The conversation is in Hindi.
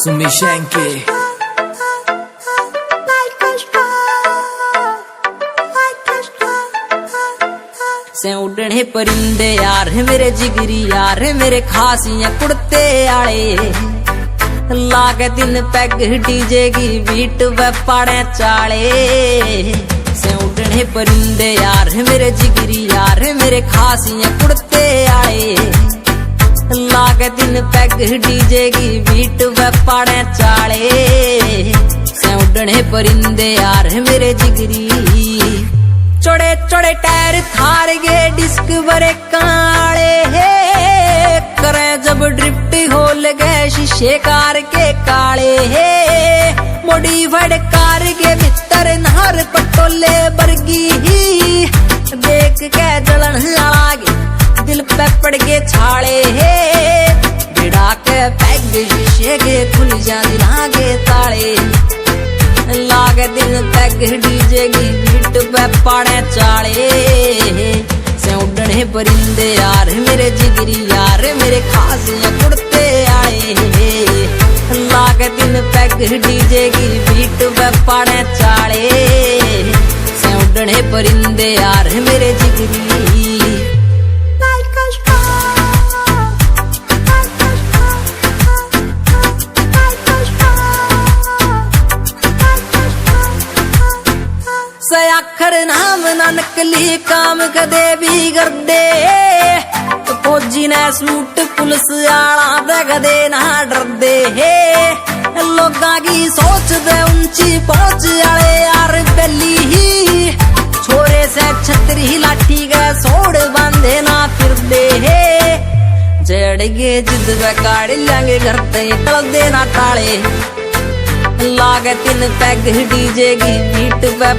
Sumishenke से उड़ने परिंदे यार है मेरे जिगरी यार है मेरे खासियां कुड़ते आले लागे दिन पैग डीजे की बीट व पाड़े चाले से उड़ने परिंदे यार है मेरे जिगरी यार है मेरे खासियां कुड़ते आले लागे दिन पैग डीजे की बीट व पाड़े चाले से उड़ने परिंदे यार है मेरे जिगरी चौड़े चौड़े टायर थार गे डिस्क बरे काले हे करे जब ड्रिफ्ट होल गए शीशे कार के काले हे मॉडिफाइड कार के भीतर नहर पटोले बरगी ही देख के जलन लागे दिल पे पड़ के छाले हे गिड़ा के पैग शीशे के खुल जाने लागे ताले लागे दिन पैग डीजे की बीट पे पाड़े चाले से उड़ने परिंदे यार मेरे जिगरी यार मेरे खासियां कुड़ते आए लागे दिन पैग डीजे की बीट पे पाड़े चाले से उड़ने परिंदे यार मेरे जिगरी आखर नाम ना नकली काम कदे भी कर दे तो फौजी ने सूट पुलिस आला दे कदे ना डर दे लोगां की सोच दे ऊंची पहुंच आले यार बेली ही छोरे से छतरी लाठी के सोड़ बांधे ना फिर दे जड़ गे जिद वे काड़ लेंगे घर ते तल दे ना टाले लागे तीन पैग डीजे की बीट पे